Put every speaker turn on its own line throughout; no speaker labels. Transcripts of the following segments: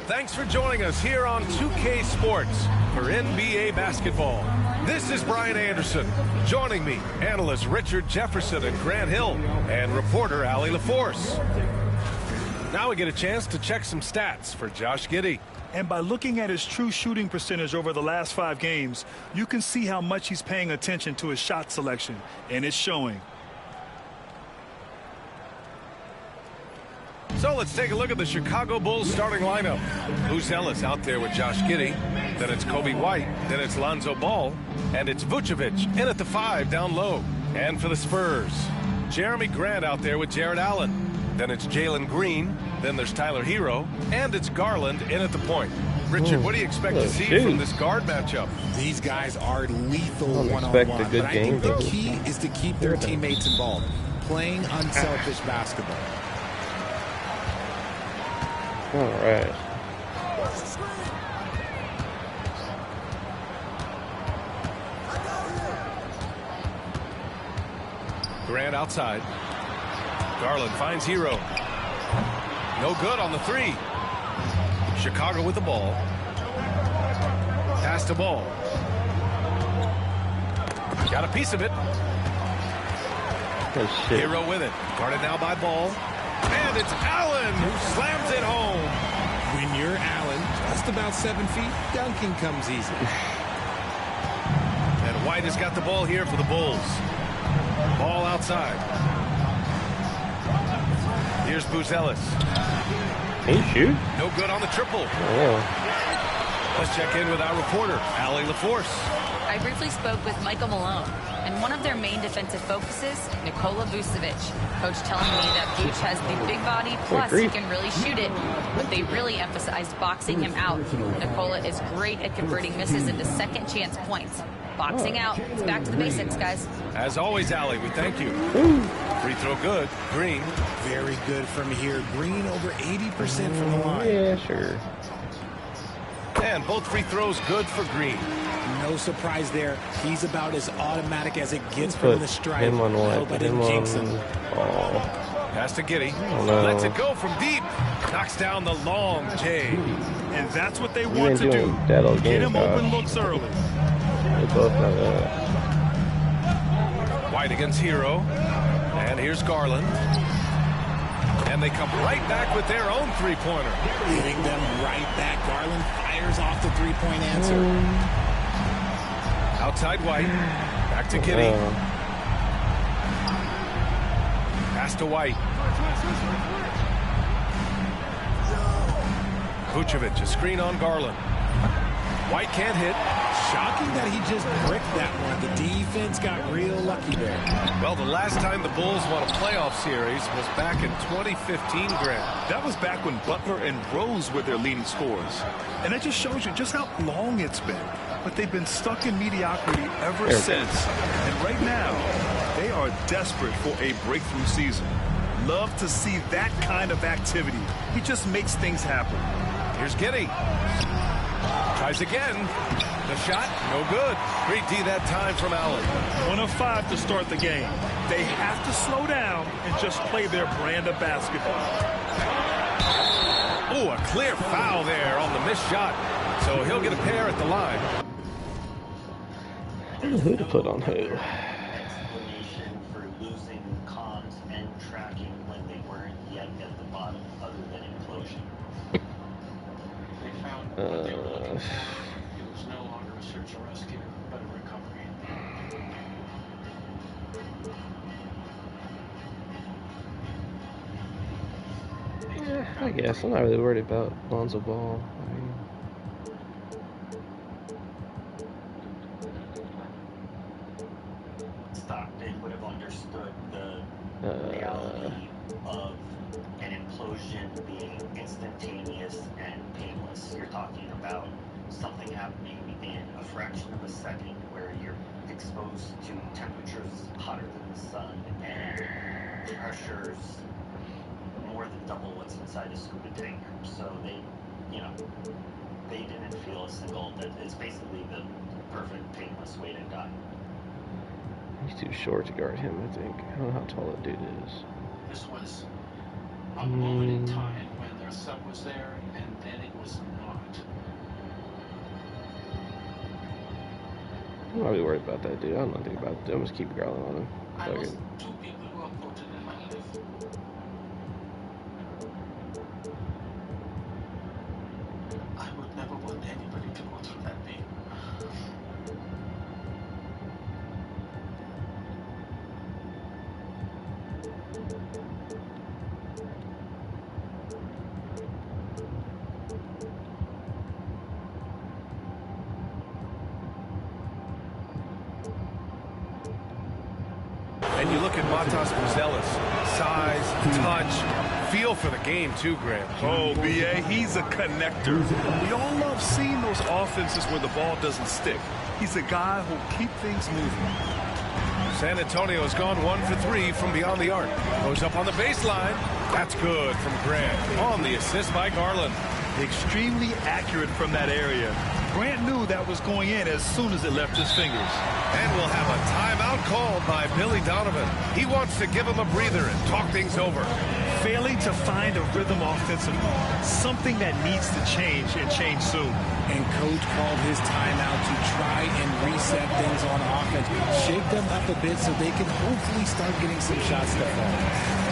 Thanks for joining us here on 2K Sports for NBA basketball. This is Brian Anderson. Joining me, analysts Richard Jefferson and Grant Hill, and reporter Allie LaForce. Now we get a chance to check some stats for Josh Giddey.
And by looking at his true shooting percentage over the last 5 games, you can see how much he's paying attention to his shot selection, and it's showing.
So let's take a look at the Chicago Bulls starting lineup. Booz Ellis out there with Josh Giddey. Then it's Kobe White. Then it's Lonzo Ball. And it's Vucevic in at the 5 down low. And for the Spurs, Jeremy Grant out there with Jarrett Allen. Then it's Jalen Green. Then there's Tyler Hero. And it's Garland in at the point. Richard, what do you expect to see from this guard matchup?
These guys are lethal one-on-one. But I think the key is to keep their teammates involved. Playing unselfish basketball.
All right.
Grant outside. Garland finds Hero. No good on the 3. Chicago with the ball. Pass the ball. Got a piece of it.
Oh, shit.
Hero with it. Guarded now by Ball. And it's Allen who slams it home.
When you're Allen, just about 7 feet, dunking comes easy.
And White has got the ball here for the Bulls. Ball outside. Here's Booz Ellis.
Can you shoot?
No good on the triple.
Oh.
Let's check in with our reporter, Allie LaForce.
I briefly spoke with Michael Malone, and one of their main defensive focuses, Nikola Vucevic. Coach telling me that Vuce has the big body, plus he can really shoot it, but they really emphasized boxing him out. Nikola is great at converting misses into second chance points. Boxing out. It's back to the basics, guys.
As always, Allie, we thank you. Free throw good. Green.
Very good from here. Green over 80% from the line.
Yeah, sure.
And both free throws good for Green.
No surprise there. He's about as automatic as it gets from the stripe.
Him on what?
Hope I didn't jinx him.
Oh.
Pass to Giddey.
Oh, no.
Lets it go from deep. Knocks down the long J.
And that's what they want to do. Get him open looks early.
They both know that.
White against Hero. And here's Garland. And they come right back with their own three-pointer.
Hitting them right back. Garland fires off the three-point answer.
Outside White. Back to Giddey. Pass to White. Vucevic, a screen on Garland. White can't hit.
Shocking that he just bricked that one. The defense got real lucky there.
Well, the last time the Bulls won a playoff series was back in 2015, Grant.
That was back when Butler and Rose were their leading scorers. And it just shows you just how long it's been. But they've been stuck in mediocrity ever since. And right now, they are desperate for a breakthrough season. Love to see that kind of activity. He just makes things happen.
Here's Giddey. Tries again. The shot, no good. 3D that time from Allen.
1 of 5 to start the game. They have to slow down and just play their brand of basketball.
Oh, a clear foul there on the missed shot. So he'll get a pair at the line.
Who to put on who?
For losing comms and tracking when they weren't yet at the bottom, other than implosion. They found what they were looking for. It was no longer a search and rescue, but a recovery.
I guess I'm not really worried about Lonzo Ball.
Stockton would have understood the reality of an implosion being instantaneous and painless. You're talking about something happening in a fraction of a second where you're exposed to temperatures hotter than the sun and pressures more than double what's inside a scuba tank. So they didn't feel a single. It's basically the perfect painless way to die.
He's too short to guard him, I think. I don't know how tall that dude is.
This was a moment in time when there's
sun was there, and then it was not.
I'm not really worried about that dude. I don't know anything about it. I'm just keep growling on him.
I was two people who are voted in my life. I would never want anybody to go through that pain.
And you look at Matas Buzelis, size, touch, feel for the game too, Grant.
Oh, B.A., he's a connector. We all love seeing those offenses where the ball doesn't stick. He's a guy who'll keep things moving.
San Antonio has gone 1 for 3 from beyond the arc. Goes up on the baseline. That's good from Grant. On the assist by Garland.
Extremely accurate from that area. Grant knew that was going in as soon as it left his fingers.
And we'll have a timeout called by Billy Donovan. He wants to give him a breather and talk things over.
Failing to find a rhythm offensively, something that needs to change and change soon.
And coach called his timeout to try and reset things on offense. Shake them up a bit so they can hopefully start getting some shots to fall.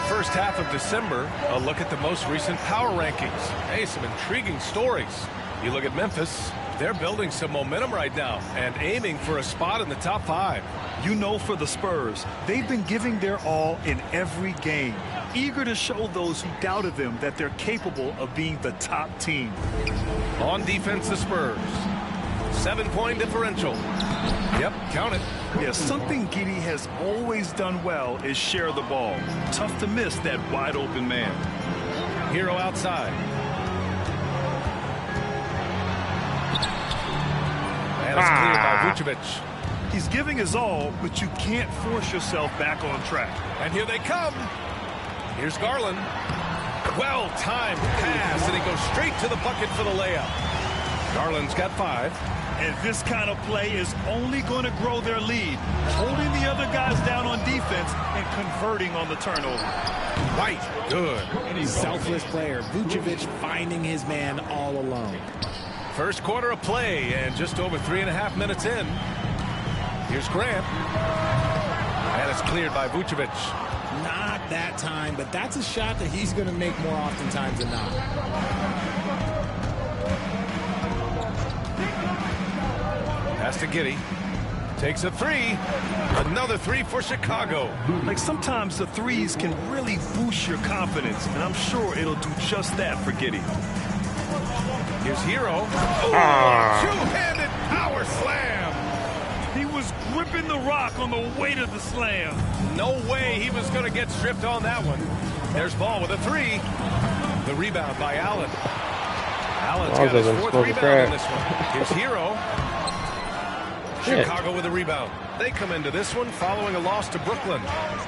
First half of December, a look at the most recent power rankings. Hey, some intriguing stories. You look at Memphis, they're building some momentum right now and aiming for a spot in the top 5.
You know, for the Spurs, they've been giving their all in every game, eager to show those who doubted them that they're capable of being the top team.
On defense, the Spurs. 7-point differential. Yep, count it.
Yeah, something Giddey has always done well is share the ball. Tough to miss that wide open man.
Hero outside. And it's cleared by Vucevic.
He's giving his all, but you can't force yourself back on track.
And here they come. Here's Garland. Well-timed pass, and he goes straight to the bucket for the layup. Garland's got 5.
And this kind of play is only going to grow their lead, holding the other guys down on defense and converting on the turnover.
White, good.
Selfless player. Vucevic finding his man all alone.
First quarter of play and just over 3.5 minutes in. Here's Grant. And it's cleared by Vucevic.
Not that time, but that's a shot that he's going to make more oftentimes than not.
Pass to Giddey. Takes a 3. Another 3 for Chicago.
Like, sometimes the threes can really boost your confidence, and I'm sure it'll do just that for Giddey.
Here's Hero. Oh, two-handed power slam.
He was gripping the rock on the weight of the slam.
No way he was going to get stripped on that one. There's Ball with a 3. The rebound by Allen. Allen's got his 4th rebound in this one. Here's Hero. Chicago with a rebound. They come into this one following a loss to Brooklyn.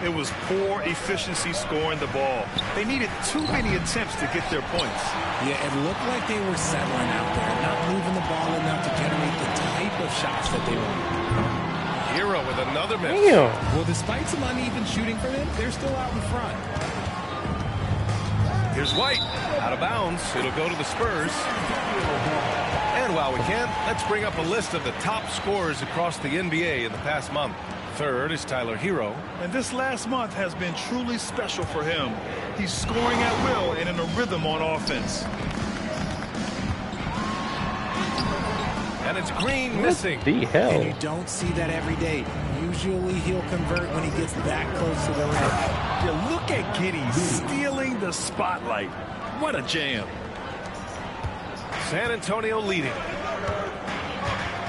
It was poor efficiency scoring the ball. They needed too many attempts to get their points.
Yeah, it looked like they were settling out there, not moving the ball enough to generate the type of shots that they wanted.
Hero with another miss.
Damn. Well, despite some uneven shooting for them, they're still out in front.
Here's White. Out of bounds. It'll go to the Spurs. And while we can, let's bring up a list of the top scorers across the NBA in the past month. Third is Tyler Hero.
And this last month has been truly special for him. He's scoring at will and in a rhythm on offense.
And it's Green missing.
What the hell?
And you don't see that every day. Usually he'll convert when he gets that close to the rim.
Yeah, look at Giddey stealing the spotlight. What a jam.
San Antonio leading.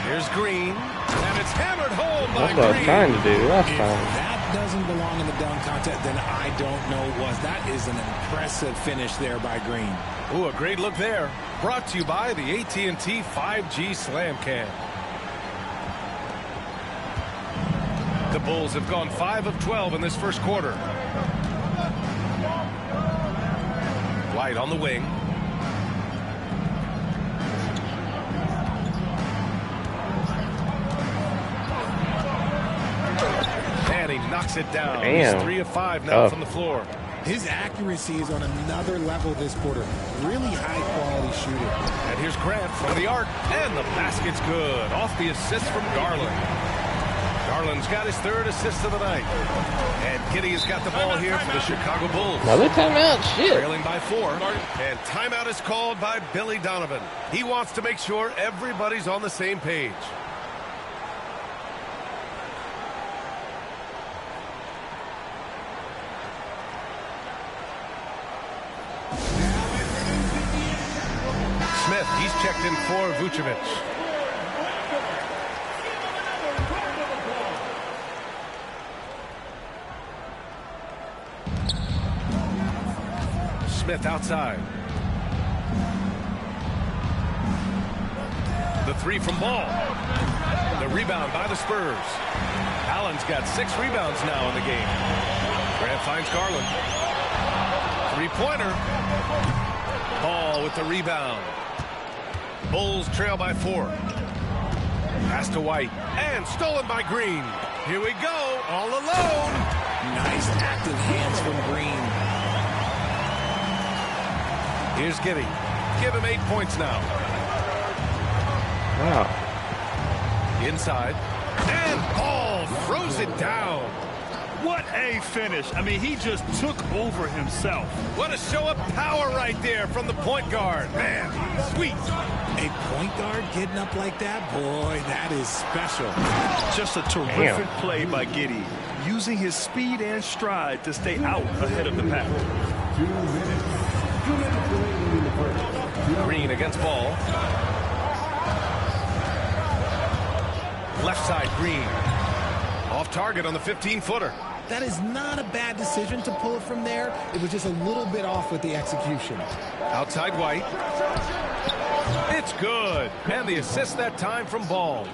Here's Green. And it's hammered home by Green.
That's what I was trying to do last
If
time.
that doesn't belong in the dunk contest, then I don't know what. That is an impressive finish there by Green.
Ooh, a great look there. Brought to you by the AT&T 5G Slam Cam. The Bulls have gone 5 of 12 in this first quarter. White on the wing. knocks it down.
Damn.
He's 3 of 5 now from the floor.
His accuracy is on another level this quarter. Really high-quality shooting.
And here's Grant from the arc, and the basket's good. Off the assist from Garland. Garland's got his 3rd assist of the night. And Giddey has got the ball here for the Chicago Bulls.
Another timeout? Shit.
Trailing by 4. And timeout is called by Billy Donovan. He wants to make sure everybody's on the same page. Smith, he's checked in for Vucevic. Smith outside. The 3 from Ball. The rebound by the Spurs. Allen's got 6 rebounds now in the game. Grant finds Garland. 3-pointer. Ball with the rebound. Bulls trail by 4. Pass to White. And stolen by Green. Here we go. All alone.
Nice active hands from Green.
Here's Giddey. Give him 8 points now.
Wow.
Inside. And Ball throws it down.
What a finish. I mean, he just took over himself.
What a show of power right there from the point guard. Man, sweet.
A point guard getting up like that? Boy, that is special.
Just a terrific play by Giddey, using his speed and stride to stay out ahead of the pack.
Green against Ball. Left side, Green. Off target on the 15-footer.
That is not a bad decision to pull it from there. It was just a little bit off with the execution.
Outside White. It's good. And the assist that time from Ball.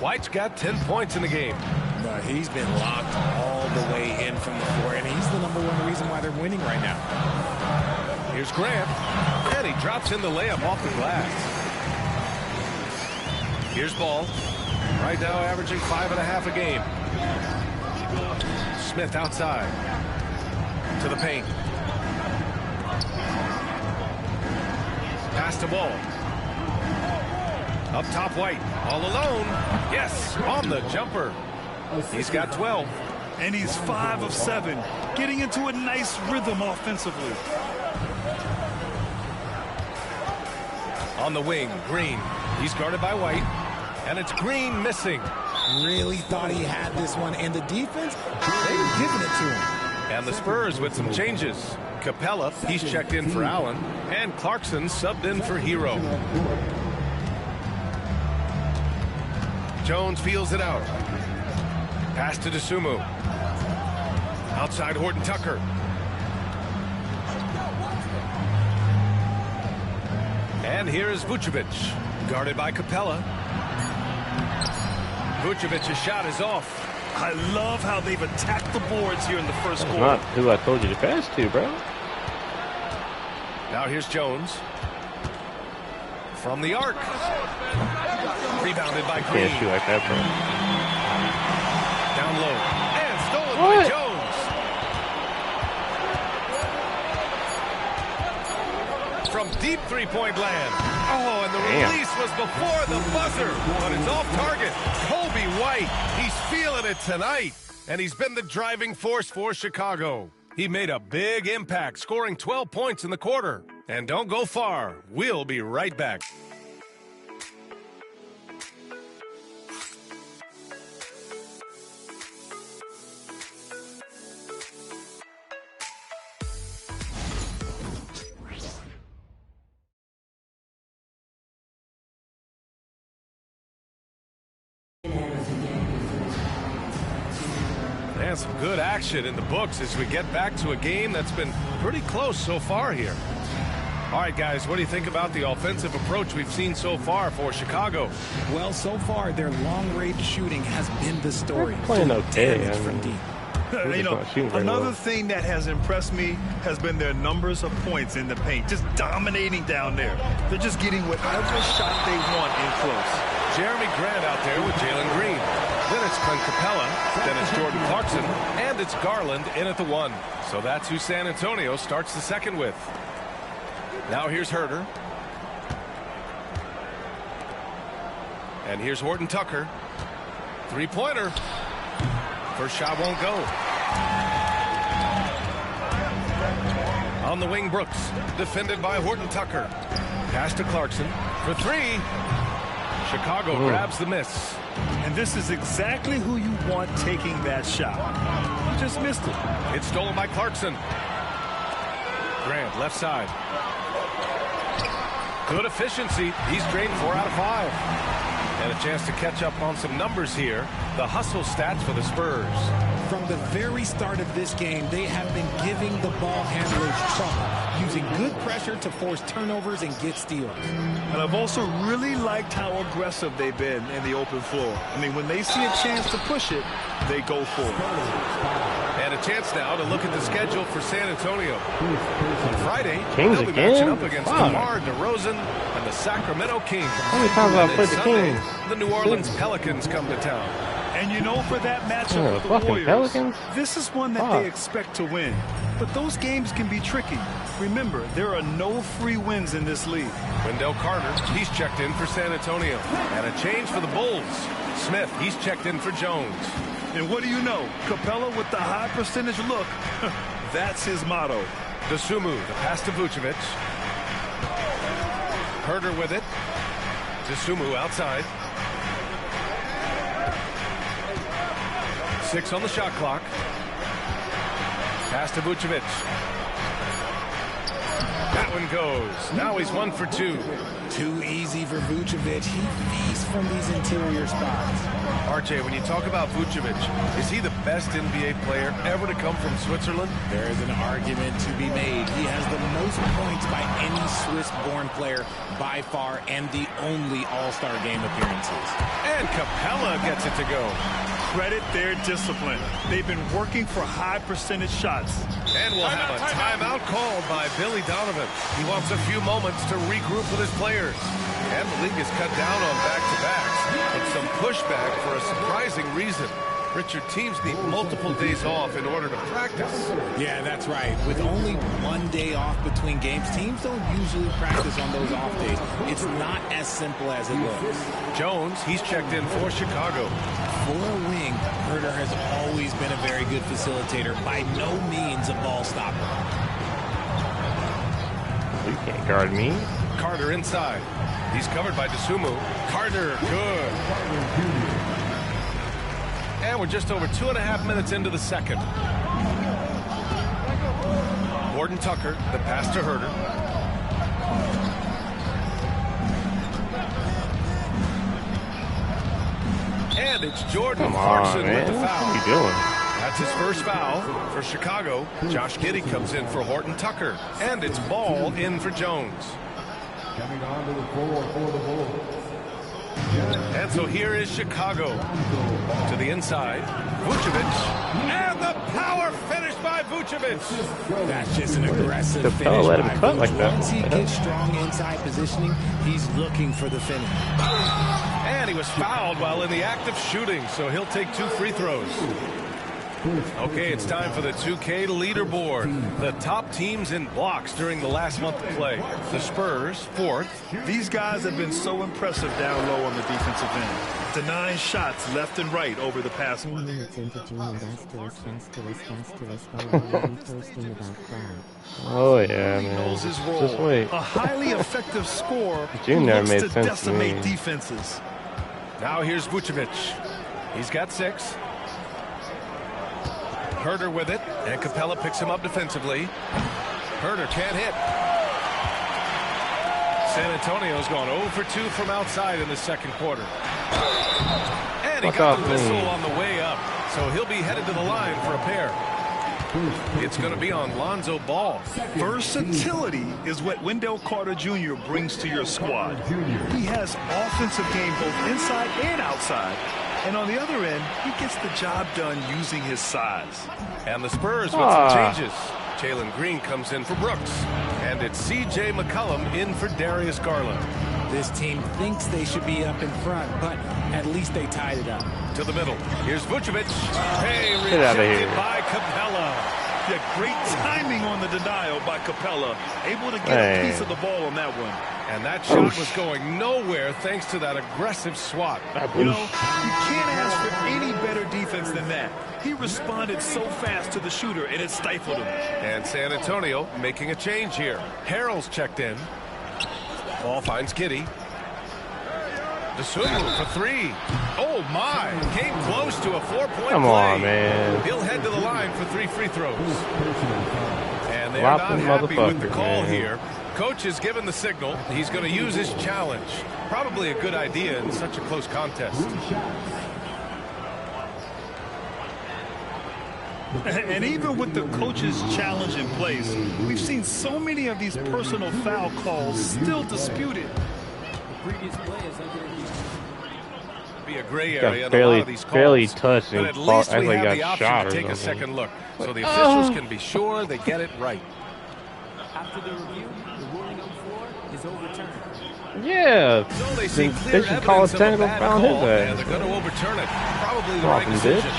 White's got 10 points in the game.
But he's been locked all the way in from the floor, and he's the #1 reason why they're winning right now.
Here's Grant. And he drops in the layup off the glass. Here's Ball. Right now averaging 5.5 a game. Smith outside. To the paint. Pass to Ball. Up top White. All alone. Yes, on the jumper. He's got 12.
And he's 5 of 7, getting into a nice rhythm offensively.
On the wing, Green. He's guarded by White. And it's Green missing.
Really thought he had this one. And the defense, they were giving it to him.
And the Spurs with some changes. Capella, he's checked in for Allen. And Clarkson subbed in for Hero. Jones feels it out. Pass to DeSumo. Outside Horton Tucker. And here is Vucevic. Guarded by Capella. Vucevic's shot is off.
I love how they've attacked the boards here in the first quarter.
Not who I told you to pass to, bro.
Now here's Jones. From the arc. Rebounded by Green.
Can't shoot like that, bro.
Down low. And stolen by Jones. From deep three-point land. Oh, and the release was before the buzzer. But it's off target. Kobe White. He's feeling it tonight. And he's been the driving force for Chicago. He made a big impact, scoring 12 points in the quarter. And don't go far. We'll be right back. And some good action in the books as we get back to a game that's been pretty close so far here. All right, guys, what do you think about the offensive approach we've seen so far for Chicago?
Well, so far, their long-range shooting has been the story.
They're playing okay.
From deep.
You know, another thing that has impressed me has been their numbers of points in the paint, just dominating down there. They're just getting whatever shot they want in close.
Jeremy Grant out there with Jalen Green. Then it's Clint Capella. Then it's Jordan Clarkson. And it's Garland in at the 1. So that's who San Antonio starts the second with. Now here's Herder. And here's Horton Tucker. Three-pointer. First shot won't go. On the wing, Brooks. Defended by Horton Tucker. Pass to Clarkson for 3. Chicago grabs the miss.
And this is exactly who you want taking that shot. You just missed it.
It's stolen by Clarkson. Grant, left side. Good efficiency. He's graded 4 out of 5. And a chance to catch up on some numbers here. The hustle stats for the Spurs.
From the very start of this game, they have been giving the ball handlers trouble, using good pressure to force turnovers and get steals.
And I've also really liked how aggressive they've been in the open floor. I mean, when they see a chance to push it, they go for it.
And a chance now to look at the schedule for San Antonio. On Friday,
Kings
they'll be
again?
matching up against DeMar DeRozan and the Sacramento Kings.
How many times have I played the
Sunday,
Kings?
the New Orleans Pelicans come to town.
And you know, for that matchup with the
fucking
Warriors,
Pelicans?
this is one that they expect to win. But those games can be tricky. Remember, there are no free wins in this league.
Wendell Carter, he's checked in for San Antonio. And a change for the Bulls. Smith, he's checked in for Jones.
And what do you know? Capella with the high percentage look. That's his motto.
Dosunmu, the pass to Vucevic. Herder with it. Dosunmu outside. 6 on the shot clock. Pass to Vucevic. That one goes. Now he's 1 for 2.
Too easy for Vucevic. He feasts from these interior spots.
RJ, when you talk about Vucevic, is he the best NBA player ever to come from Switzerland?
There is an argument to be made. He has the most points by any Swiss-born player by far and the only All-Star game appearances.
And Capella gets it to go.
Credit their discipline. They've been working for high percentage shots.
And we'll have a timeout called by Billy Donovan. He wants a few moments to regroup with his players. And the league has cut down on back-to-backs with some pushback for a surprising reason. Richard, teams need multiple days off in order to practice.
Yeah, that's right. With only 1 day off between games, teams don't usually practice on those off days. It's not as simple as it looks.
Jones, he's checked in for Chicago.
For a wing, Herder has always been a very good facilitator. By no means a ball stopper.
You can't guard me.
Carter inside. He's covered by Dosunmu. Carter, good. And we're just over 2.5 minutes into the second. Horton Tucker, the pass to Herder. And it's Jordan Clarkson with the foul.
What are you doing?
That's his first foul for Chicago. Josh Giddey comes in for Horton Tucker. And it's Ball in for Jones.
Coming onto the floor for the Bulls.
And so here is Chicago. To the inside. Vucevic. And the power finish by Vucevic.
That's just an aggressive
The
finish.
let him cut like that.
Once he gets strong inside positioning, he's looking for the finish.
And he was fouled while in the act of shooting, so he'll take 2 free throws. Okay, it's time for the 2K leaderboard. The top teams in blocks during the last month of play. The Spurs, 4th.
These guys have been so impressive down low on the defensive end. Denying shots left and right over the past month.
Oh yeah, man.
Knows his role.
Just wait.
A highly effective scorer who
June never
looks
made
to
sense to
decimate
me.
defenses.
Now here's Vucevic. He's got 6. Herder with it, and Capella picks him up defensively. Herder can't hit. San Antonio's gone 0 for 2 from outside in the second quarter. And he got the whistle on the way up, so he'll be headed to the line for a pair. It's going to be on Lonzo Ball.
Versatility is what Wendell Carter Jr. brings to your squad. He has offensive game both inside and outside. And on the other end, he gets the job done using his size.
And the Spurs with some changes. Jalen Green comes in for Brooks. And And it's C.J. McCollum in for Darius Garland.
This team thinks they should be up in front, but at least they tied it up.
To the middle. Here's Vucevic. Hey,
Get out of
rejected
here.
by Capella.
Yeah, great timing on the denial by Capella. Able to get a piece of the ball on that one.
And that shot was going nowhere thanks to that aggressive swat.
You know, you can't ask for any better defense than that. He responded so fast to the shooter, and it stifled him.
And San Antonio making a change here. Harrell's checked in. Ball finds Giddey. DeSumo for three. Oh, my. Came close to a 4-point play.
Come on, man.
He'll head to the line for 3 free throws. And they're
Flopping
not happy with the
motherfucker,
call
man.
here. Coach has given the signal. He's going to use his challenge. Probably a good idea in such a close contest.
And even with the coach's challenge in place, we've seen so many of these personal foul calls still disputed.
Be a gray area in a
barely,
lot of these calls.
barely touched
but
and
at least we
like
have the
got
option
shot
to
or
take a
something.
second look, so the officials can be sure they get it right.
After the review, the ruling on the floor is overturned.
Yeah.
So they see
They
clear
should call
evidence
a
of a
technical
bad
foul on
call,
his
and
ass.
they're going to overturn it. Probably the
Come
right
on,
decision.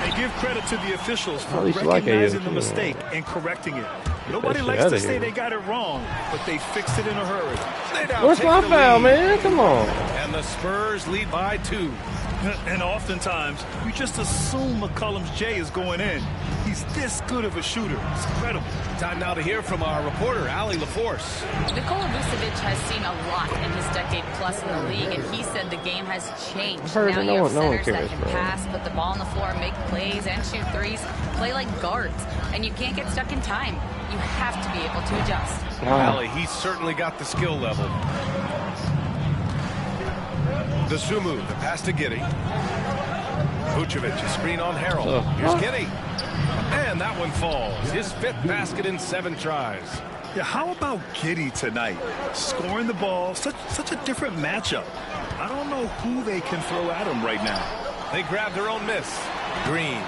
And give credit to the officials for
At least you like
recognizing
AFC,
the mistake
man.
and correcting it. Nobody
shit
likes
outta
to say
here.
they got it wrong, but they fixed it in a hurry.
They now
Where's
take
my
the
foul,
lead.
man? Come on.
And the Spurs lead by 2.
And oftentimes, you just assume McCollum's J is going in. He's this good of a shooter. It's incredible.
Time now to hear from our reporter, Allie LaForce.
Nikola Vucevic has seen a lot in his decade plus in the league, and he said the game has changed.
Heard
Now
it.
you
No
have
one
centers that
cares,
can
bro.
pass, put the ball on the floor, make plays, and shoot threes, play like guards. And you can't get stuck in time. You have to be able to adjust.
Allie, he's certainly got the skill level. DeSumo, the pass to Giddey. Vucevic, a screen on Harrell. Here's Giddey. And that one falls. His 5th basket in 7 tries.
Yeah, how about Giddey tonight? Scoring the ball, such a different matchup. I don't know who they can throw at him right now.
They grabbed their own miss. Green.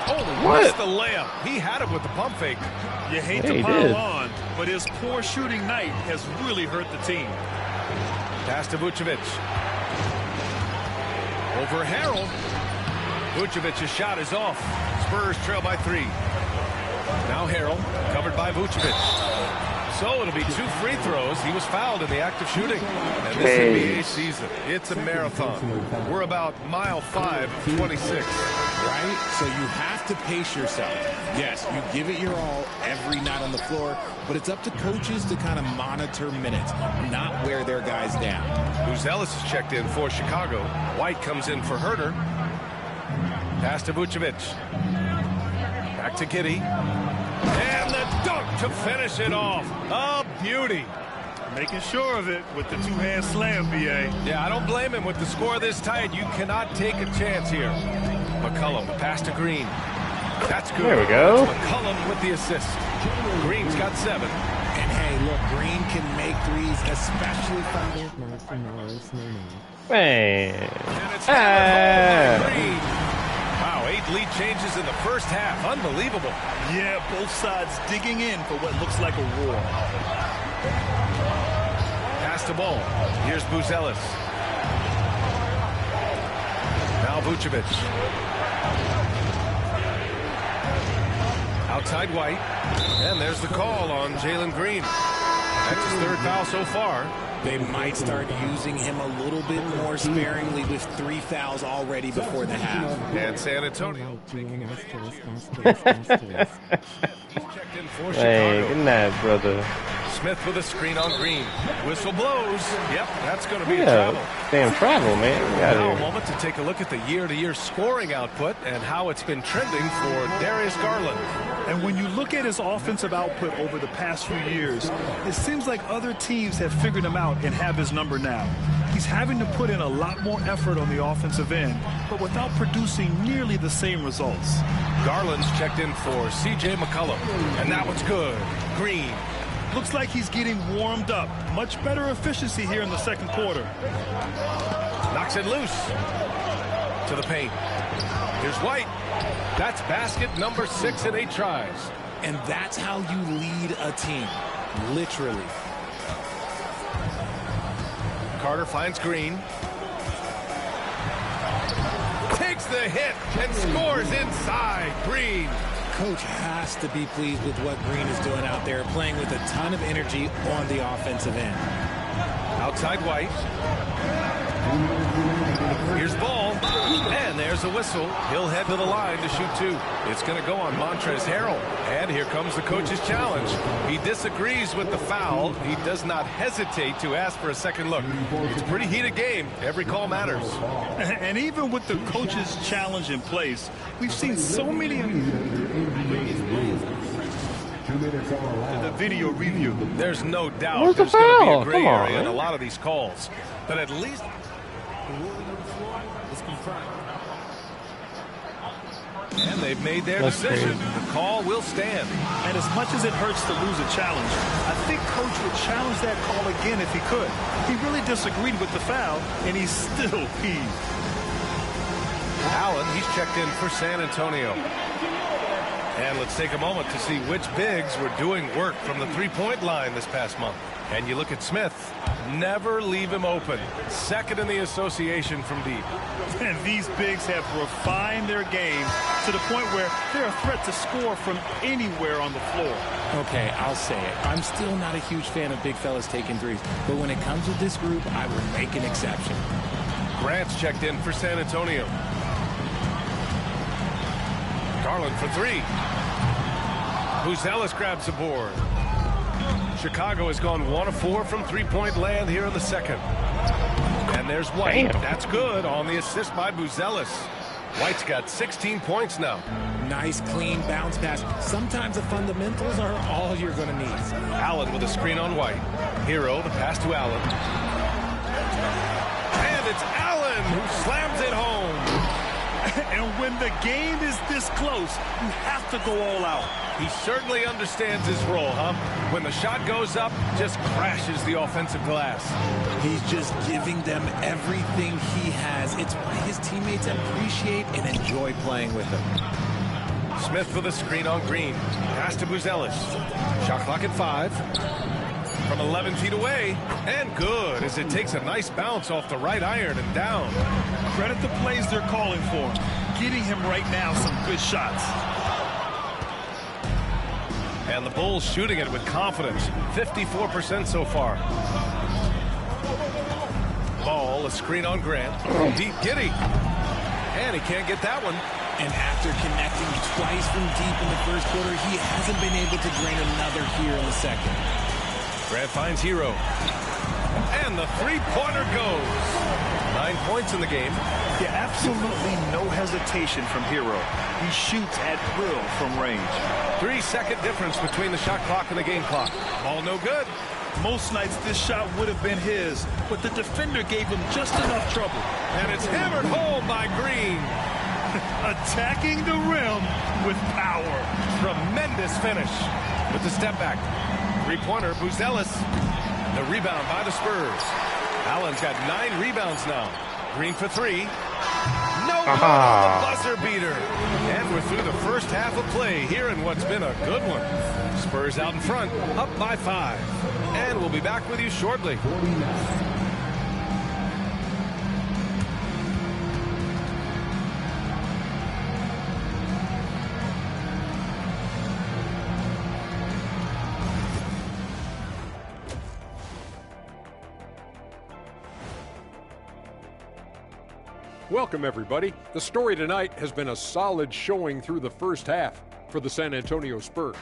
Oh,
What?
missed the layup. He had it with the pump fake.
You hate
Yeah,
to
he
pile
did.
on, but his poor shooting night has really hurt the team.
Pass to Vucevic. Over Harrell. Vucevic's shot is off. Spurs trail by 3. Now Harrell, covered by Vucevic. So it'll be 2 free throws. He was fouled in the act of shooting. And this NBA season, it's a marathon. We're about mile 5, 26.
Right? So you have to pace yourself. Yes, you give it your all every night on the floor, but it's up to coaches to kind of monitor minutes, not wear their guys down.
Ellis is checked in for Chicago. White comes in for Herter. Pass to Vucevic. Back to Giddey. And the dunk to finish it off. A beauty.
Making sure of it with the two-hand slam, B.A.
Yeah, I don't blame him with the score this tight. You cannot take a chance here. McCollum, pass to Green. That's good.
There we go.
McCollum with the assist. Green's got 7.
And hey, look, Green can make threes, especially from
Man.
And it's hammered home by Green. Wow, 8 lead changes in the first half. Unbelievable.
Yeah, both sides digging in for what looks like a war.
Pass the ball. Here's Ellis. Now Vucevic. Outside White. And there's the call on Jalen Green. That's his 3rd foul so far.
They might start using him a little bit more sparingly with 3 fouls already before the half.
And San Antonio. He's checked in for
Hey,
Chicago.
good night, brother.
Smith with a screen on Green. Whistle blows. Yep, that's going to be a
Yeah,
travel.
damn travel, man. Get out
Now
of
a
here.
moment to take a look at the year-to-year scoring output and how it's been trending for Darius Garland.
And when you look at his offensive output over the past few years, it seems like other teams have figured him out and have his number now. He's having to put in a lot more effort on the offensive end, but without producing nearly the same results.
Garland's checked in for C.J. McCollum. And that one's good. Green.
Looks like he's getting warmed up. Much better efficiency here in the second quarter.
Knocks it loose. To the paint. Here's White. That's basket number 6 in 8 tries.
And that's how you lead a team. literally.
Carter finds Green. Takes the hit and scores inside. Green.
Coach has to be pleased with what Green is doing out there, playing with a ton of energy on the offensive end.
Outside White. Here's Ball. And there's a whistle. He'll head to the line to shoot two. It's going to go on Montrezl Harrell. And here comes the coach's challenge. He disagrees with the foul. He does not hesitate to ask for a second look. It's a pretty heated game. Every call matters.
And even with the coach's challenge in place, we've seen so many the video review.
There's no doubt there's going to be a gray area in a lot of these calls. But at least
The ruling on the floor is confirmed.
and they've made their decision. The call will stand.
And as much as it hurts to lose a challenge, I think Coach would challenge that call again if he could. He really disagreed with the foul, and he's still peeved.
Allen, he's checked in for San Antonio. And let's take a moment to see which bigs were doing work from the three-point line this past month. And you look at Smith. Never leave him open. Second in the association from deep.
And these bigs have refined their game to the point where they're a threat to score from anywhere on the floor.
Okay, I'll say it. I'm still not a huge fan of big fellas taking threes. But when it comes to this group, I will make an exception.
Grant's checked in for San Antonio. Garland for three. Buzelis grabs the board. Chicago has gone 1 of 4 from three-point land here in the second. And there's White.
Damn.
That's good on the assist by Buzelis. White's got 16 points now.
Nice, clean bounce pass. Sometimes the fundamentals are all you're going to need.
Allen with a screen on White. Hero, the pass to Allen. And it's Allen who slams it home.
And when the game is this close, you have to go all out.
He certainly understands his role, huh? When the shot goes up, just crashes the offensive glass.
He's just giving them everything he has. It's why his teammates appreciate and enjoy playing with him.
Smith for the screen on Green. Pass to Buzelis. Shot clock at 5. From 11 feet away. And good as it takes a nice bounce off the right iron and down.
Credit the plays they're calling for. Getting him right now some good shots.
And the Bulls shooting it with confidence. 54% so far. Ball, a screen on Grant. Deep Giddey. And he can't get that one.
And after connecting twice from deep in the first quarter, he hasn't been able to drain another here in the second.
Grant finds Hero. And the three-pointer goes. 9 points in the game.
Yeah, absolutely no hesitation from Hero. He shoots at will from range.
3-second difference between the shot clock and the game clock. Ball no good.
Most nights this shot would have been his, but the defender gave him just enough trouble.
And it's hammered home by Green.
Attacking the rim with power.
Tremendous finish with the step back. Three-pointer, Buzelis. The rebound by the Spurs. Allen's got 9 rebounds now. Green for 3. No good on the buzzer beater. And we're through the first half of play here in what's been a good one. Spurs out in front, up by 5. And we'll be back with you shortly.
Welcome, everybody. The story tonight has been a solid showing through the first half for the San Antonio Spurs.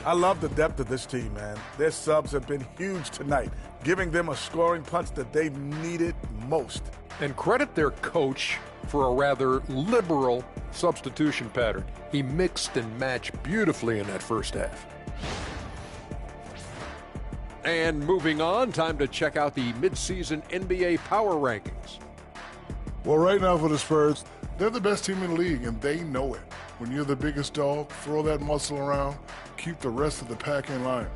I love the depth of this team, man. Their subs have been huge tonight, giving them a scoring punch that they've needed most.
And credit their coach for a rather liberal substitution pattern. He mixed and matched beautifully in that first half. And moving on, time to check out the midseason NBA power rankings.
Well, right now for the Spurs, they're the best team in the league, and they know it. When you're the biggest dog, throw that muscle around, keep the rest of the pack in line.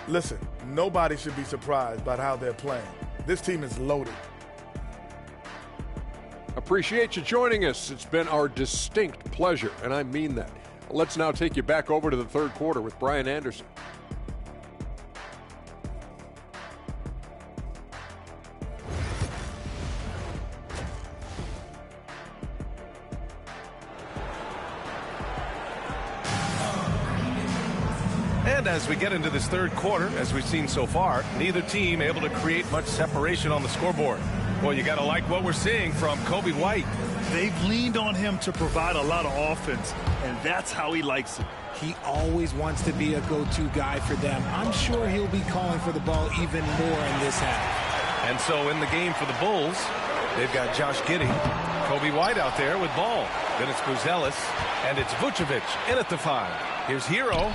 Listen, nobody should be surprised by how they're playing. This team is loaded.
Appreciate you joining us. It's been our distinct pleasure, and I mean that. Let's now take you back over to the third quarter with Brian Anderson.
And as we get into this third quarter, as we've seen so far, neither team able to create much separation on the scoreboard. Well, you got to like what we're seeing from Coby White.
They've leaned on him to provide a lot of offense, and that's how he likes it.
He always wants to be a go-to guy for them. I'm sure he'll be calling for the ball even more in this half.
And so in the game for the Bulls, they've got Josh Giddey, Coby White out there with ball. Then it's Buzelis, and it's Vucevic in at the 5. Here's Hero.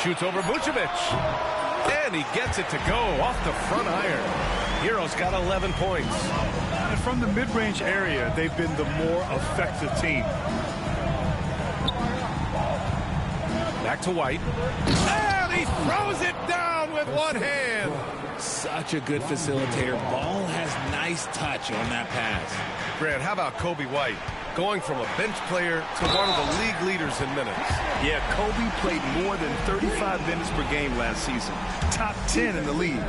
Shoots over Vucevic. And he gets it to go off the front iron. Hero's got 11 points.
And from the mid-range area, they've been the more effective team.
Back to White. And he throws it down with one hand.
Such a good facilitator. Ball has nice touch on that pass.
Grant, how about Coby White? Going from a bench player to one of the league leaders in minutes.
Yeah, Coby played more than 35 minutes per game last season. Top 10 in the league.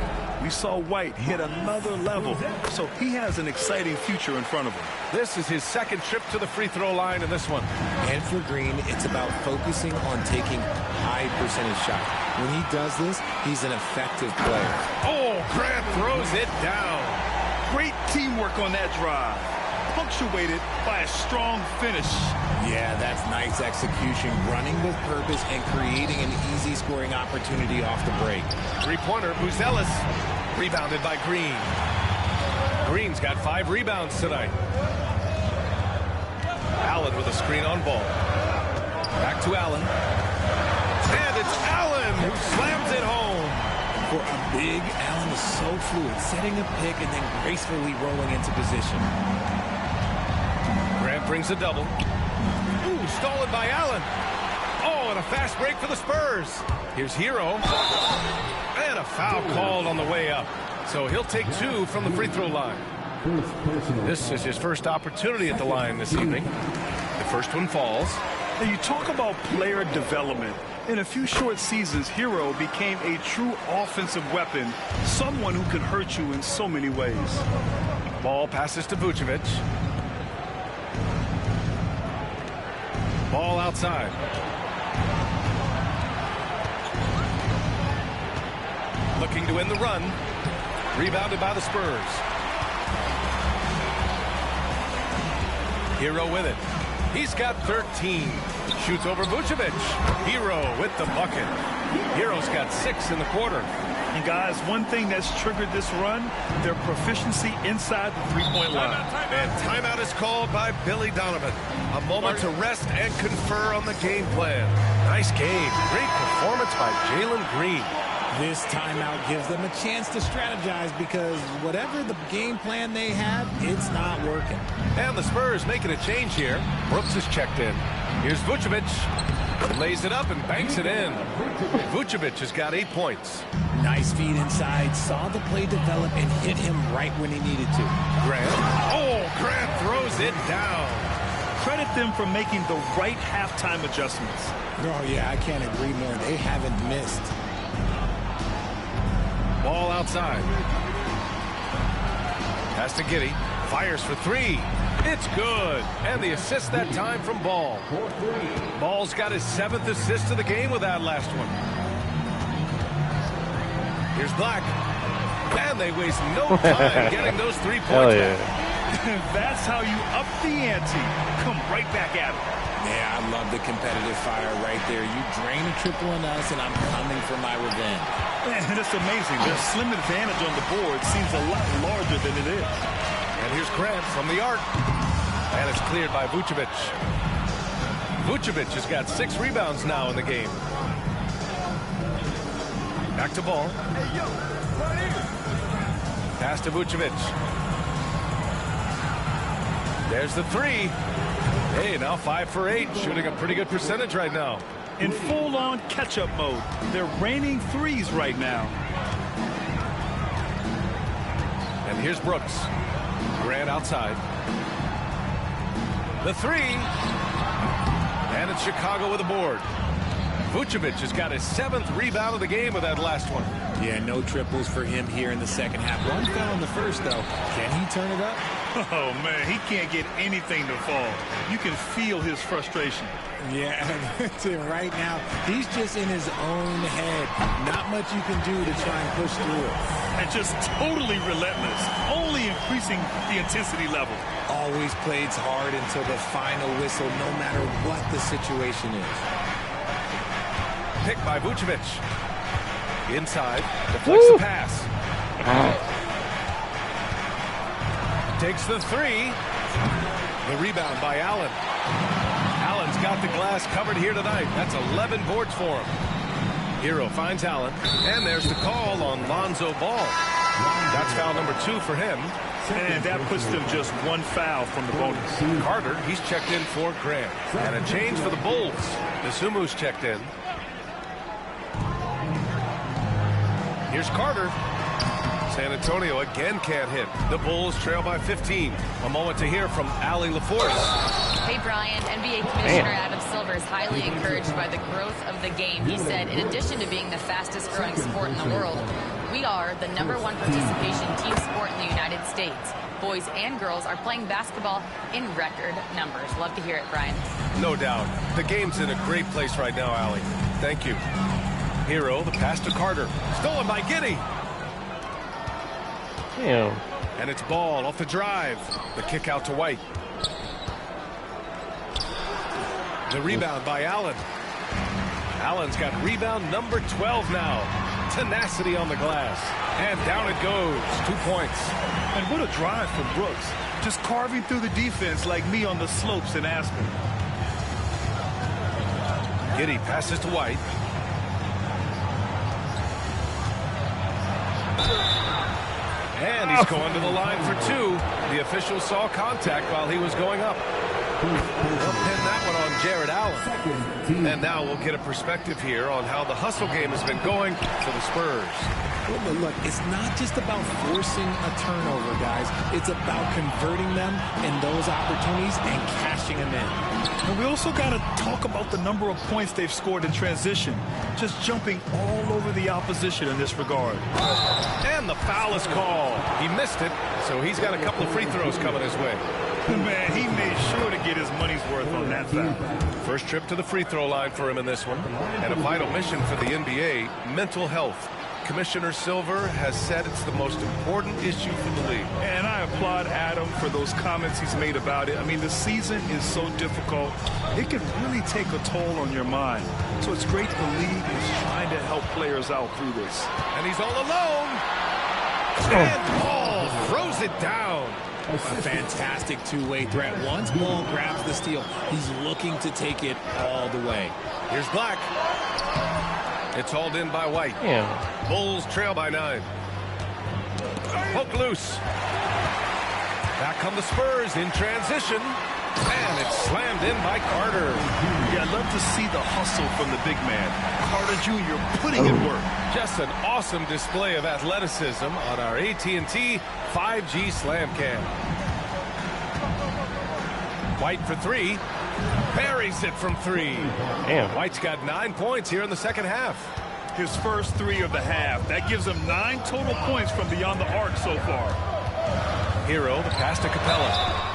We saw White hit another level, so he has an exciting future in front of him.
This is his second trip to the free throw line in this one.
And for Green, it's about focusing on taking high percentage shots. When he does this, he's an effective player.
Oh, Grant throws it down.
Great teamwork on that drive. Punctuated by a strong finish.
Yeah, that's nice execution, running with purpose and creating an easy scoring opportunity off the break.
Three-pointer, Buzelis, rebounded by Green. Green's got 5 rebounds tonight. Allen with a screen on ball. Back to Allen. And it's Allen who slams it home.
For a big, Allen is so fluid, setting a pick and then gracefully rolling into position.
Grant brings a double. Ooh, stolen by Allen. Oh, and a fast break for the Spurs. Here's Hero. And a foul called on the way up. So he'll take 2 from the free throw line. This is his first opportunity at the line this evening. The first one falls.
Now you talk about player development. In a few short seasons, Hero became a true offensive weapon, someone who can hurt you in so many ways.
Ball passes to Vucevic. Ball outside. Looking to end the run. Rebounded by the Spurs. Hero with it. He's got 13. Shoots over Vucevic. Hero with the bucket. Hero's got 6 in the quarter.
And guys, one thing that's triggered this run, their proficiency inside the three-point line.
And timeout is called by Billy Donovan. A moment to rest and confer on the game plan. Nice game. Great performance by Jalen Green.
This timeout gives them a chance to strategize because whatever the game plan they have, it's not working.
And the Spurs making a change here. Brooks is checked in. Here's Vucevic. Lays it up and banks it in. Vucevic has got 8 points.
Nice feed inside. Saw the play develop and hit him right when he needed to.
Grant. Oh, Grant throws it down.
Credit them for making the right halftime adjustments.
Oh, yeah, I can't agree more. They haven't missed.
Ball outside. Pass to Giddey. Fires for 3. It's good. And the assist that time from Ball. Ball's got his 7th assist of the game with that last one. Here's Black. And they waste no time getting those 3 points.
That's how you up the ante. Come right back at it.
Yeah, I love the competitive fire right there. You drain a triple on us, and I'm coming for my revenge.
Man, it's amazing. Their slim advantage on the board seems a lot larger than it is.
And here's Grant from the arc. And it's cleared by Vucevic. Vucevic has got 6 rebounds now in the game. Back to Ball. Pass to Vucevic. There's the 3. Hey, now 5 for 8. Shooting a pretty good percentage right now.
In full-on catch-up mode. They're raining threes right now.
And here's Brooks. Grant outside. The three. And it's Chicago with a board. Vucevic has got his 7th rebound of the game with that last one.
Yeah, no triples for him here in the second half. One fell in the first, though. Can he turn it up?
Oh, man, he can't get anything to fall. You can feel his frustration.
Yeah, right now, he's just in his own head. Not much you can do to try and push through it.
And just totally relentless, only increasing the intensity level.
Always plays hard until the final whistle, no matter what the situation is.
Picked by Vucevic. Inside, deflects the pass. Takes the three. The rebound by Allen. Allen's got the glass covered here tonight. That's 11 boards for him. Hero finds Allen, and there's the call on Lonzo Ball. That's foul number 2 for him.
And that puts them just 1 foul from the bonus.
Carter, he's checked in for Grant. And a change for the Bulls. Nisumu's checked in. Here's Carter. San Antonio again can't hit. The Bulls trail by 15. A moment to hear from Allie LaForce.
Hey, Brian. NBA Commissioner Adam Silver is highly encouraged by the growth of the game. He said, in addition to being the fastest growing sport in the world, we are the #1 participation team sport in the United States. Boys and girls are playing basketball in record numbers. Love to hear it, Brian.
No doubt. The game's in a great place right now, Allie. Thank you. Hero, the pass to Carter. Stolen by Giddey.
Damn.
And it's Ball off the drive. The kick out to White. The rebound by Allen. Allen's got rebound number 12 now. Tenacity on the glass. And down it goes. 2 points.
And what a drive from Brooks. Just carving through the defense like me on the slopes in Aspen.
Giddey passes to White. And he's going to the line for 2. The official saw contact while he was going up. They'll pin that one on Jared Allen. And now we'll get a perspective here on how the hustle game has been going for the Spurs.
Well, look, it's not just about forcing a turnover, guys. It's about converting them in those opportunities and cashing them in.
And we also got to talk about the number of points they've scored in transition. Just jumping all over the opposition in this regard.
And the foul is called. He missed it, so he's got a couple of free throws coming his way.
Man, he made sure to get his money's worth on that foul.
First trip to the free throw line for him in this one. And a vital mission for the NBA, mental health. Commissioner Silver has said it's the most important issue for the league.
And I applaud Adam for those comments he's made about it. I mean, the season is so difficult. It can really take a toll on your mind. So it's great the league is trying to help players out through this.
And he's all alone. And Ball throws it down.
A fantastic two-way threat. Once Ball grabs the steal, he's looking to take it all the way.
Here's Black. It's hauled in by White.
Yeah.
Bulls trail by 9. Poke loose. Back come the Spurs in transition. And it's slammed in by Carter.
Yeah, I'd love to see the hustle from the big man. Carter Jr. putting in work.
Just an awesome display of athleticism on our AT&T 5G Slam Cam. White for 3. Buries it from 3.
Damn.
White's got 9 points here in the second half.
His first 3 of the half. That gives him 9 total points from beyond the arc so far.
Hero, the pass to Capella.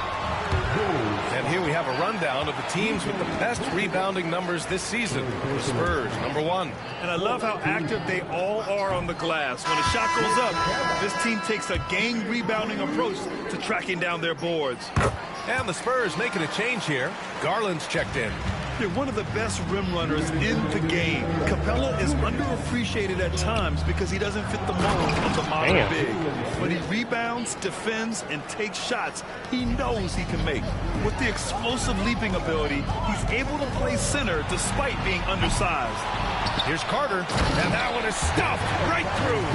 And here we have a rundown of the teams with the best rebounding numbers this season. The Spurs, number 1.
And I love how active they all are on the glass. When a shot goes up, this team takes a game rebounding approach to tracking down their boards.
And the Spurs making a change here. Garland's checked in.
They're one of the best rim runners in the game. Capella is underappreciated at times because he doesn't fit the mold of the modern big. When he rebounds, defends, and takes shots, he knows he can make. With the explosive leaping ability, he's able to play center despite being undersized.
Here's Carter, and that one is stuffed right through.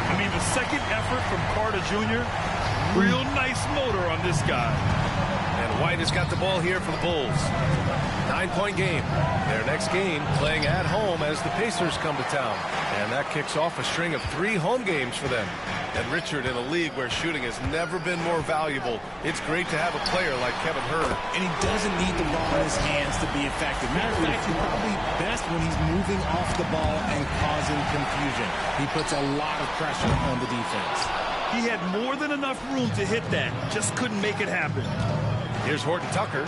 I mean, the second effort from Carter Jr., real nice motor on this guy.
And White has got the ball here for the Bulls. 9-point game. Their next game playing at home as the Pacers come to town. And that kicks off a string of 3 home games for them. And Richard, in a league where shooting has never been more valuable, it's great to have a player like Kevin Huerter.
And he doesn't need the ball in his hands to be effective. Matter of fact, he's probably best when he's moving off the ball and causing confusion. He puts a lot of pressure on the defense.
He had more than enough room to hit that. Just couldn't make it happen.
Here's Horton Tucker.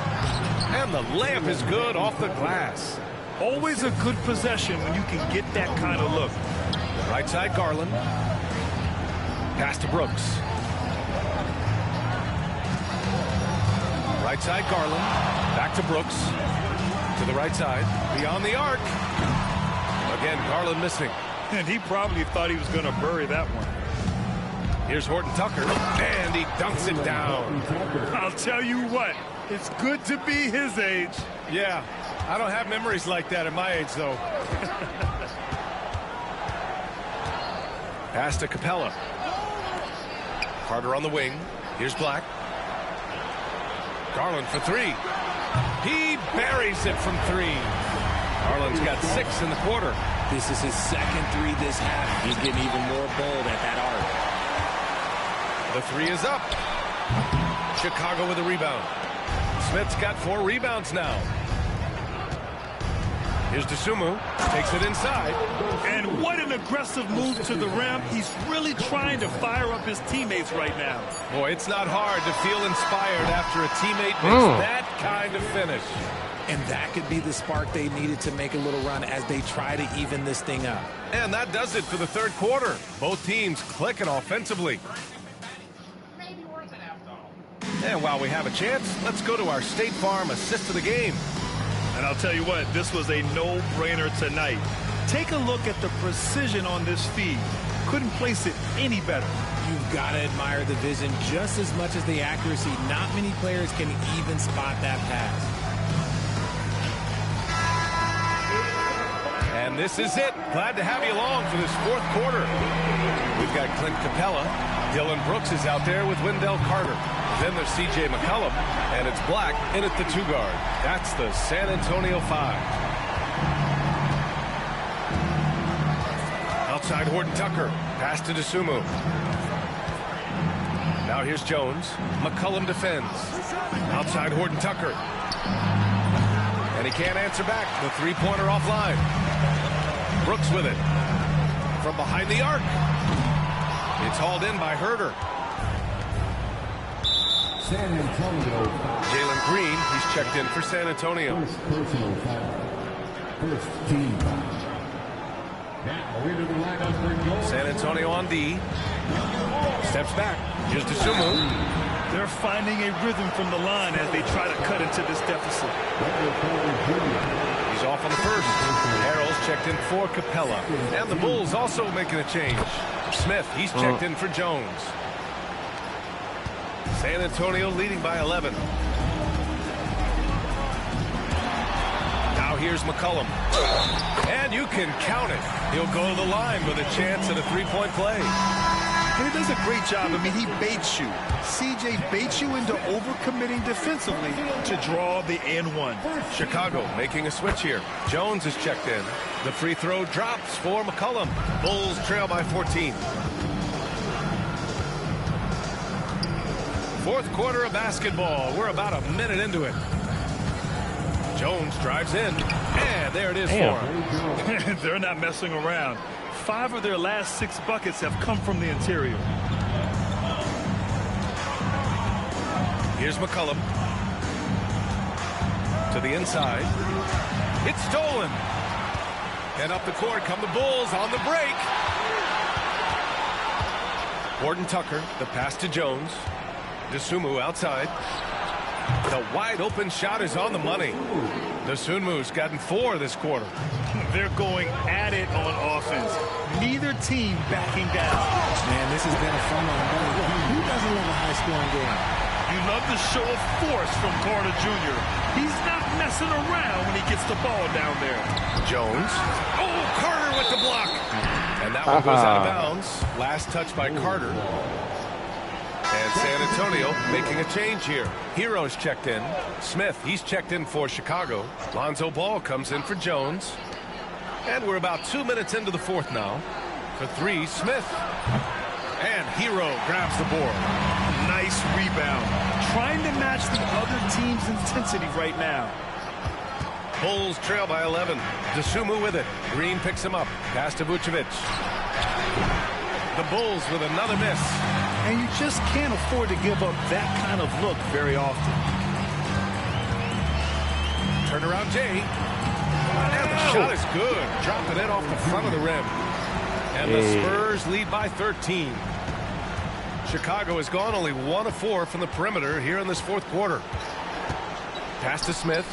And the layup is good off the glass.
Always a good possession when you can get that kind of look.
Right side, Garland. Pass to Brooks. Right side, Garland. Back to Brooks. To the right side. Beyond the arc. Again, Garland missing.
And he probably thought he was going to bury that one.
Here's Horton Tucker. And he dunks it down.
I'll tell you what. It's good to be his age.
Yeah. I don't have memories like that at my age, though. Pass to Capella. Carter on the wing. Here's Black. Garland for three. He buries it from three. Garland's got 6 in the quarter.
This is his second three this half. He's getting even more bold at that arc.
The three is up. Chicago with a rebound. Smith's got 4 rebounds now. Here's Dosunmu. Takes it inside.
And what an aggressive move to the rim. He's really trying to fire up his teammates right now.
Boy, it's not hard to feel inspired after a teammate makes that kind of finish.
And that could be the spark they needed to make a little run as they try to even this thing up.
And that does it for the third quarter. Both teams clicking offensively. And while we have a chance, let's go to our State Farm assist of the game.
And I'll tell you what, this was a no-brainer tonight. Take a look at the precision on this feed. Couldn't place it any better.
You've got to admire the vision just as much as the accuracy. Not many players can even spot that pass.
And this is it. Glad to have you along for this fourth quarter. We've got Clint Capella. Dylan Brooks is out there with Wendell Carter. Then there's C.J. McCollum, and it's Black in at the 2 guard. That's the San Antonio 5. Outside Horton Tucker. Pass to Dosunmu. Now here's Jones. McCollum defends. Outside Horton Tucker. And he can't answer back. The three-pointer offline. Brooks with it. From behind the arc. It's hauled in by Huerter.
San Antonio.
Jalen Green, he's checked in for San Antonio.
Personal foul. First team foul. Now into the lineup for
San Antonio on D. Steps back. Here's Dosunmu.
They're finding a rhythm from the line as they try to cut into this deficit.
He's off on the first. Harrell's checked in for Capella. And the Bulls also making a change. Smith, he's checked in for Jones. San Antonio leading by 11. Now here's McCollum. And you can count it. He'll go to the line with a chance at a three-point play.
And he does a great job. I mean, he baits you. CJ baits you into overcommitting defensively to draw the and one.
Chicago making a switch here. Jones is checked in. The free throw drops for McCollum. Bulls trail by 14. Fourth quarter of basketball. We're about a minute into it. Jones drives in. And there it is for him.
They're not messing around. 5 of their last 6 buckets have come from the interior.
Here's McCollum. To the inside. It's stolen. And up the court come the Bulls on the break. Horton Tucker, the pass to Jones. Dosunmu outside. The wide open shot is on the money. Dosunmu's gotten 4 this quarter.
They're going at it on offense. Neither team backing down.
Man, this has been a fun one. Who doesn't love a high-scoring game?
You love the show of force from Carter Jr. He's not messing around when he gets the ball down there.
Jones. Oh, Carter with the block. And that one goes out of bounds. Last touch by Carter. And San Antonio making a change here. Hero's checked in. Smith, he's checked in for Chicago. Lonzo Ball comes in for Jones. And we're about 2 minutes into the fourth now. For 3, Smith. And Hero grabs the board.
Nice rebound. Trying to match the other team's intensity right now.
Bulls trail by 11. Dosunmu with it. Green picks him up. Pass to Vucevic. The Bulls with another miss.
And you just can't afford to give up that kind of look very often.
Turnaround Jay. And the shot is good. Dropping it off the front of the rim. And the Spurs lead by 13. Chicago has gone only 1 of 4 from the perimeter here in this fourth quarter. Pass to Smith.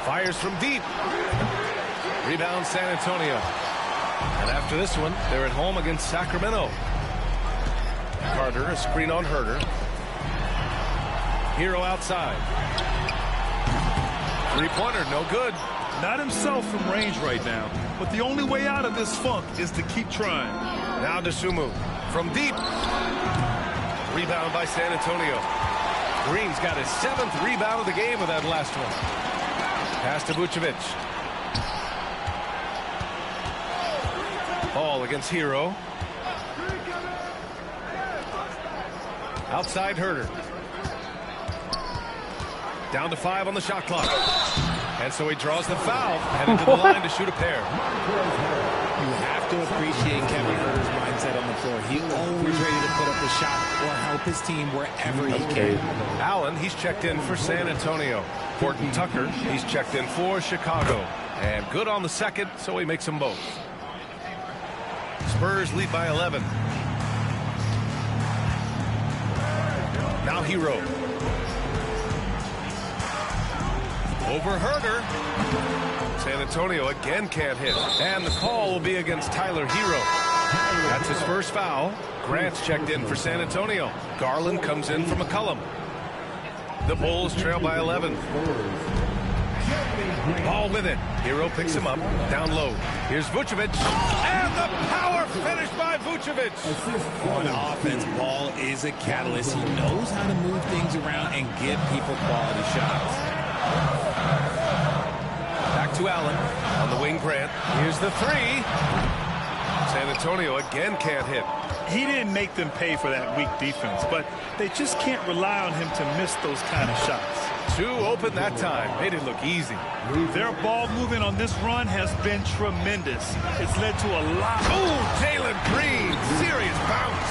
Fires from deep. Rebound San Antonio. And after this one, they're at home against Sacramento. Carter, a screen on Herter. Hero outside. Three-pointer, no good.
Not himself from range right now, but the only way out of this funk is to keep trying.
Now Dosunmu from deep. Rebound by San Antonio. Green's got his 7th rebound of the game with that last one. Pass to Vucevic. Ball against Hero. Outside Herter. Down to 5 on the shot clock. And so he draws the foul, headed to the line to shoot a pair.
You have to appreciate Kevin Herter's mindset on the floor. He's always ready to put up a shot or help his team wherever he can.
Allen, he's checked in for San Antonio. Horton Tucker, he's checked in for Chicago. And good on the second, so he makes them both. Spurs lead by 11. Now Hero. Over Herter. San Antonio again can't hit. And the call will be against Tyler Hero. That's his first foul. Grant's checked in for San Antonio. Garland comes in for McCollum. The Bulls trail by 11. Ball with it. Hero picks him up. Down low. Here's Vucevic. And the power finish by Vucevic.
On offense, Ball is a catalyst. He knows how to move things around and give people quality shots.
Back to Allen. On the wing, Grant. Here's the 3. San Antonio again can't hit.
He didn't make them pay for that weak defense, but they just can't rely on him to miss those kind of shots.
2 open that time. Made it look easy.
Their ball movement on this run has been tremendous. It's led to a lot.
Oh, Jalen Green. Serious bounce.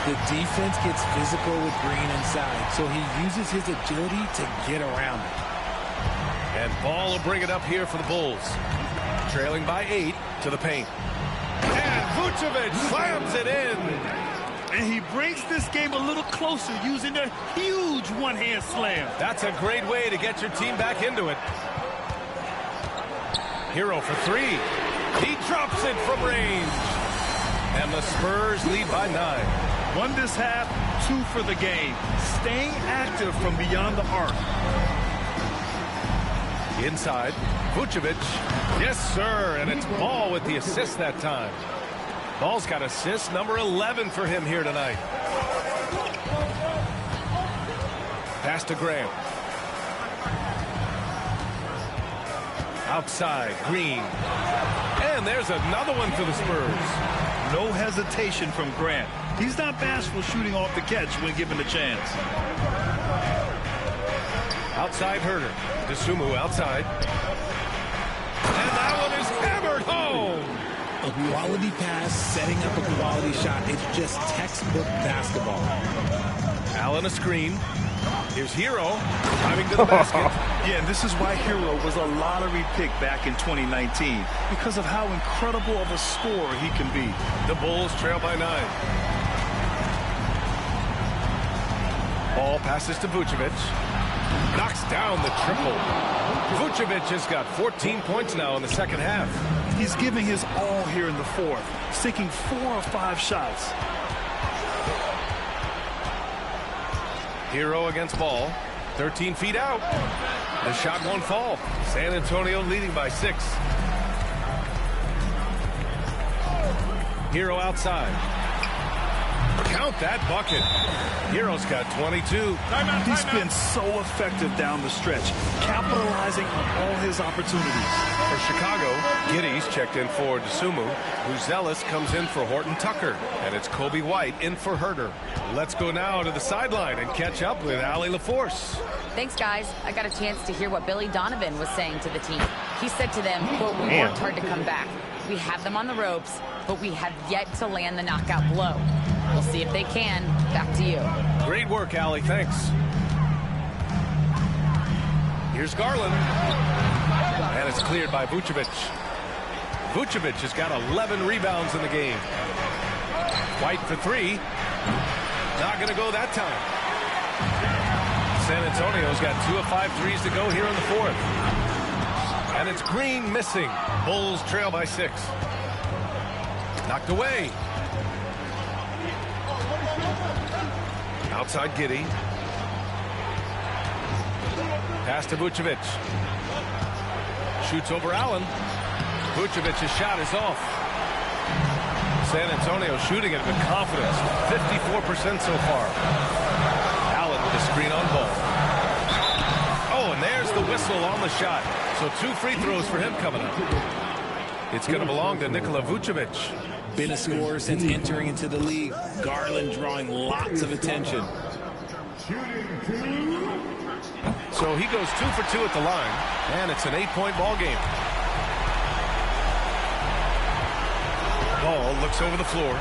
The defense gets physical with Green inside, so he uses his agility to get around it.
And Ball will bring it up here for the Bulls. Trailing by 8 to the paint. And Vucevic slams it in.
And he brings this game a little closer using a huge one-hand slam.
That's a great way to get your team back into it. Hero for 3. He drops it from range. And the Spurs lead by 9.
Won this half, 2 for the game. Staying active from beyond the arc.
Inside, Vucevic. Yes, sir. And it's Ball with the assist that time. Ball's got assist number 11 for him here tonight. Pass to Graham. Outside, Green. And there's another one for the Spurs.
No hesitation from Grant. He's not bashful shooting off the catch when given the chance.
Outside Herter. Dosunmu outside. And that one is hammered home.
A quality pass, setting up a quality shot. It's just textbook basketball.
Allen a screen. Here's Hero driving to the basket.
Yeah, and this is why Hero was a lottery pick back in 2019 because of how incredible of a scorer he can be.
The Bulls trail by 9. Ball passes to Vucevic. Knocks down the triple. Vucevic has got 14 points now in the second half.
He's giving his all here in the fourth, sinking 4 or 5 shots.
Hero against Ball. 13 feet out. The shot won't fall. San Antonio leading by 6. Hero outside. Count that bucket. Hero's got 22.
He's been so effective down the stretch, capitalizing on all his opportunities.
For Chicago, Giddey's checked in for DeSumo. Buzelis comes in for Horton Tucker. And it's Kobe White in for Herter. Let's go now to the sideline and catch up with Allie LaForce.
Thanks, guys. I got a chance to hear what Billy Donovan was saying to the team. He said to them, quote, "We worked hard to come back. We have them on the ropes, but we have yet to land the knockout blow. We'll see if they can." Back to you.
Great work, Allie. Thanks. Here's Garland. And it's cleared by Vucevic. Vucevic has got 11 rebounds in the game. White for three. Not going to go that time. San Antonio's got 2 of 5 threes to go here in the fourth. And it's Green missing. Bulls trail by 6. Knocked away. Outside Giddey. Pass to Vucevic. Shoots over Allen. Vucevic's shot is off. San Antonio shooting it with confidence. 54% so far. Allen with a screen on ball. Oh, and there's the whistle on the shot. So 2 free throws for him coming up. It's going to belong to Nikola Vucevic.
Been a scorer since entering into the league. Garland drawing lots of attention.
So he goes 2 for 2 at the line, and it's an 8-point ball game. Ball looks over the floor.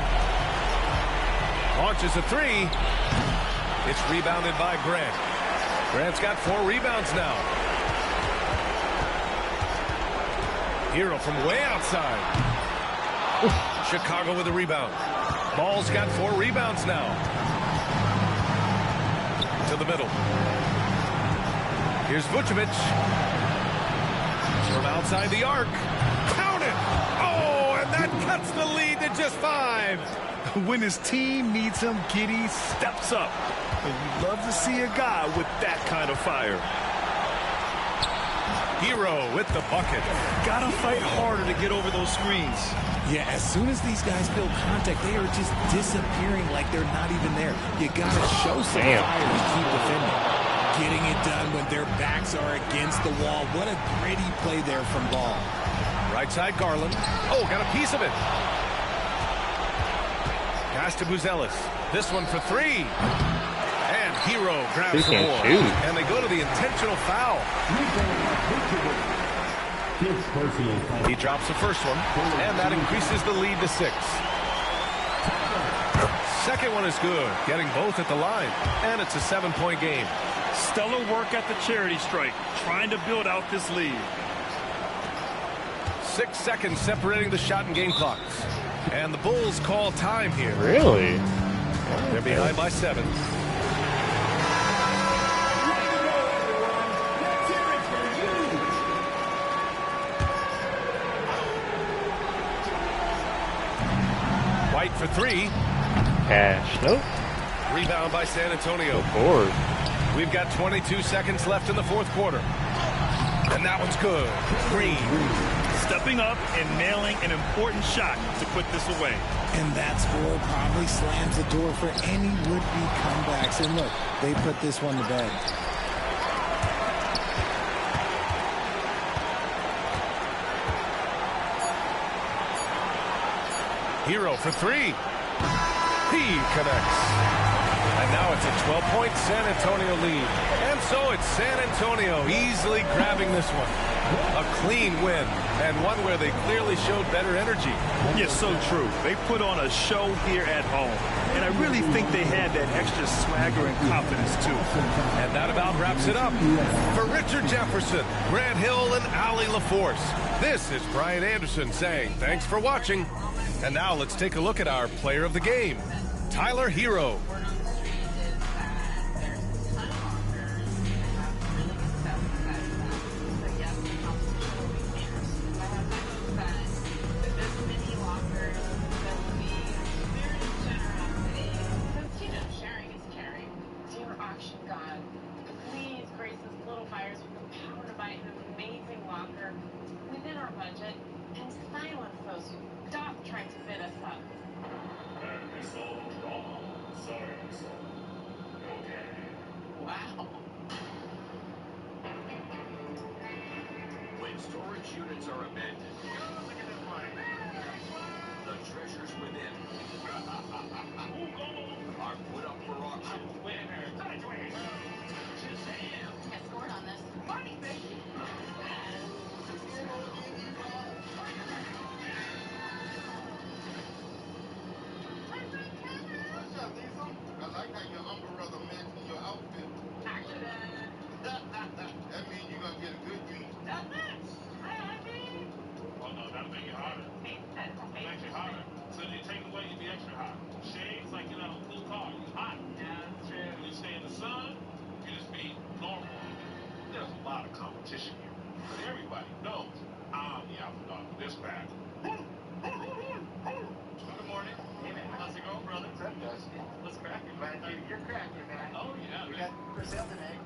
Launches a 3. It's rebounded by Grant. Grant's got 4 rebounds now. Hero from way outside. Chicago with a rebound. Ball's got 4 rebounds now. To the middle. Here's Vucevic. From outside the arc. Count it! Oh, and that cuts the lead to just 5.
When his team needs him, Giddey steps up. And you love to see a guy with that kind of fire.
Hero with the bucket.
Gotta fight harder to get over those screens.
Yeah, as soon as these guys feel contact, they are just disappearing like they're not even there. You gotta show some fire to keep defending. Getting it done when their backs are against the wall. What a gritty play there from Ball.
Right side Garland. Oh, got a piece of it. Pass to Buzelis. This one for 3. And Hero grabs the board. And they go to the intentional foul. He drops the first one, and that increases the lead to 6. Second one is good, getting both at the line, and it's a 7-point game.
Stellar work at the charity stripe, trying to build out this lead.
6 seconds separating the shot and game clocks. And the Bulls call time here.
Really?
They're behind by 7. White for 3.
Cash. Nope.
Rebound by San Antonio.
Board.
We've got 22 seconds left in the fourth quarter. And that one's good. Green.
Stepping up and nailing an important shot to put this away.
And that score probably slams the door for any would-be comebacks. And look, they put this one to bed.
Hero for 3. He connects. And now it's a 12-point San Antonio lead. And so it's San Antonio easily grabbing this one. A clean win, and one where they clearly showed better energy.
Yes, so true. They put on a show here at home. And I really think they had that extra swagger and confidence, too.
And that about wraps it up. For Richard Jefferson, Grant Hill, and Allie LaForce, this is Brian Anderson saying thanks for watching. And now let's take a look at our player of the game, Tyler Hero.
Within our budget, and silence those who stop trying to fit us up.
Wow.
When storage units are abandoned, the treasures within are put up for auction.
Shazam! I scored on this. Money, baby!
What's up, Lisa? I like how your umbrella matching your outfit.
Accident!
That means you're gonna get a good beat.
That's it!
Oh no, that'll make it harder. Makes it harder. So you take away, you be extra hot. Shades like you're not a cool car, you hot.
Yeah, that's true.
When you stay in the sun, you just be normal. There's a lot of competition here. But everybody knows I'm the alpha dog of this pack. Good morning.
Hey man, how's it going, brother?
What's up, Dusty?
What's cracking, man? You're cracking, man.
Oh yeah,
We
man.
got for sale today.